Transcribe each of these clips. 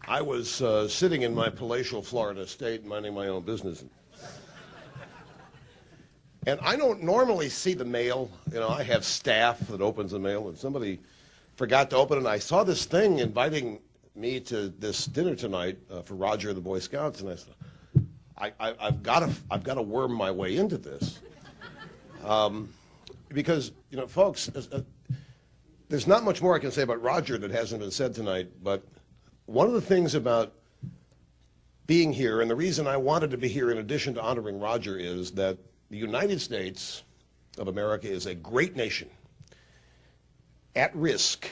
I was sitting in my palatial Florida estate minding my own business. And I don't normally see the mail. You know, I have staff that opens the mail, and somebody forgot to open it. And I saw this thing inviting me to this dinner tonight for Roger and the Boy Scouts, and I said, I've got to worm my way into this. Because, you know, folks, there's not much more I can say about Roger that hasn't been said tonight, but one of the things about being here, and the reason I wanted to be here in addition to honoring Roger, is that the United States of America is a great nation at risk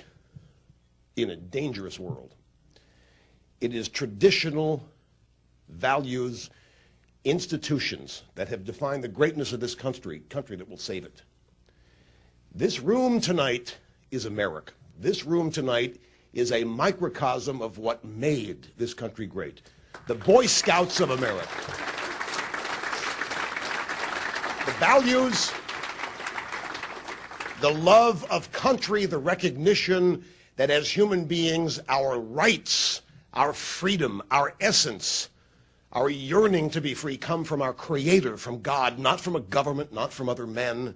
in a dangerous world. It is traditional values, institutions that have defined the greatness of this country that will save it. This room tonight is America. This room tonight is a microcosm of what made this country great. The Boy Scouts of America. The values, the love of country, the recognition that as human beings, our rights, our freedom, our essence, our yearning to be free come from our Creator, from God, not from a government, not from other men,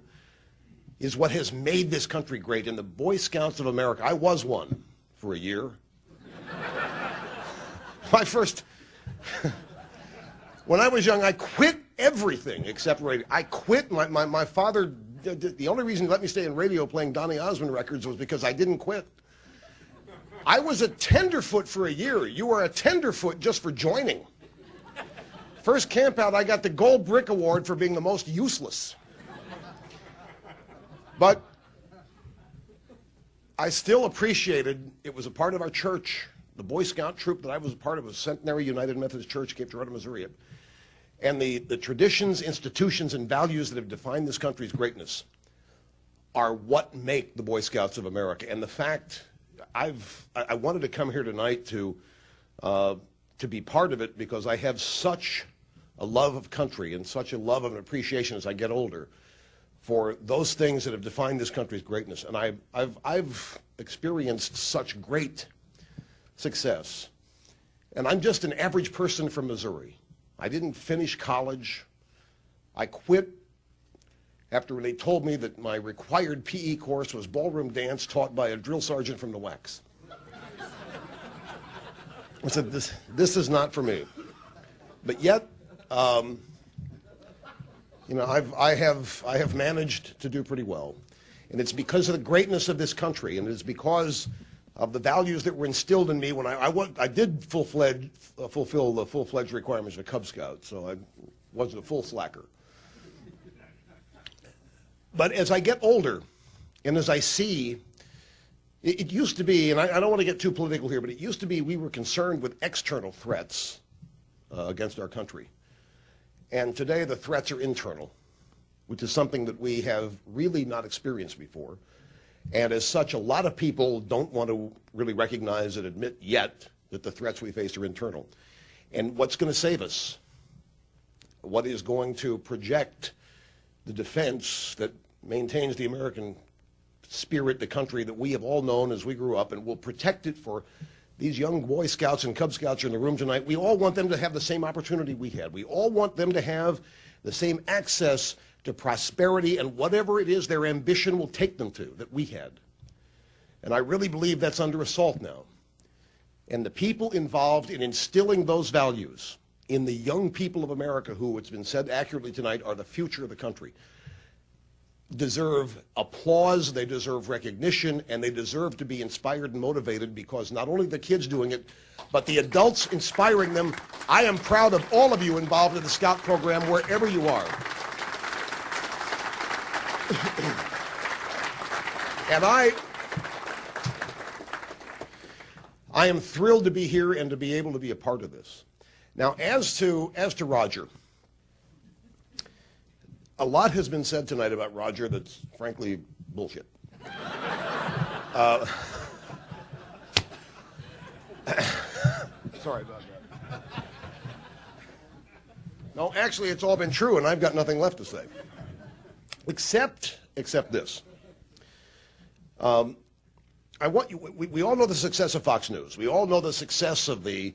is what has made this country great. And the Boy Scouts of America, I was one for a year. When I was young, I quit everything except radio. I quit. My father, the only reason he let me stay in radio playing Donny Osmond records was because I didn't quit. I was a tenderfoot for a year. You were a tenderfoot just for joining. First camp out, I got the Gold Brick Award for being the most useless. But I still appreciated, it was a part of our church. The Boy Scout troop that I was a part of was Centenary United Methodist Church, Cape Girardeau, Missouri. And the traditions, institutions, and values that have defined this country's greatness are what make the Boy Scouts of America. And the fact, I wanted to come here tonight to be part of it because I have such a love of country and such a love of an appreciation as I get older for those things that have defined this country's greatness. And I've experienced such great success. And I'm just an average person from Missouri. I didn't finish college. I quit after they told me that my required PE course was ballroom dance taught by a drill sergeant from the WACs. I said, this is not for me. But yet, you know, I have managed to do pretty well. And it's because of the greatness of this country, and it's because of the values that were instilled in me when I did fulfill the full-fledged requirements of a Cub Scout, so I wasn't a full slacker. But as I get older, and as I see, it used to be, and I don't want to get too political here, but it used to be we were concerned with external threats against our country. And today the threats are internal, which is something that we have really not experienced before. And as such, a lot of people don't want to really recognize and admit yet that the threats we face are internal. And what's going to save us? What is going to project the defense that maintains the American spirit, the country that we have all known as we grew up, and will protect it for these young Boy Scouts and Cub Scouts in the room tonight? We all want them to have the same opportunity we had. We all want them to have the same access to prosperity and whatever it is their ambition will take them to that we had. And I really believe that's under assault now. And the people involved in instilling those values in the young people of America, who, it's been said accurately tonight, are the future of the country, deserve applause, they deserve recognition, and they deserve to be inspired and motivated, because not only the kids doing it, but the adults inspiring them. I am proud of all of you involved in the Scout program, wherever you are. And I am thrilled to be here and to be able to be a part of this. Now, as to Roger, a lot has been said tonight about Roger that's frankly bullshit. Sorry about that. No, actually, it's all been true, and I've got nothing left to say. Except this. we all know the success of Fox News. We all know the success of the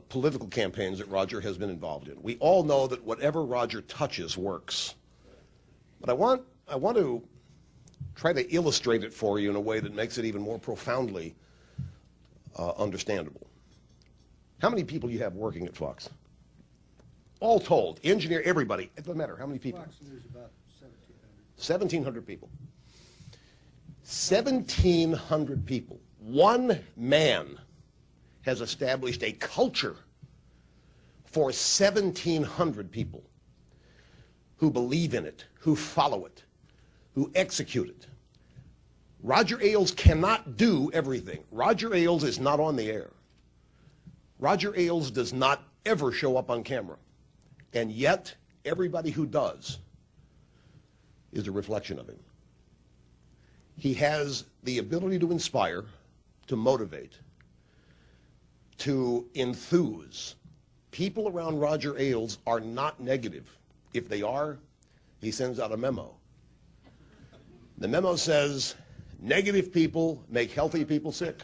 political campaigns that Roger has been involved in. We all know that whatever Roger touches works. But I want to try to illustrate it for you in a way that makes it even more profoundly understandable. How many people do you have working at Fox? All told, engineer, everybody. It doesn't matter. How many people? Fox News about 1,700 people. 1,700 people. One man has established a culture for 1,700 people who believe in it, who follow it, who execute it. Roger Ailes cannot do everything. Roger Ailes is not on the air. Roger Ailes does not ever show up on camera. And yet, everybody who does is a reflection of him. He has the ability to inspire, to motivate, to enthuse. People around Roger Ailes are not negative. If they are, he sends out a memo. The memo says, negative people make healthy people sick.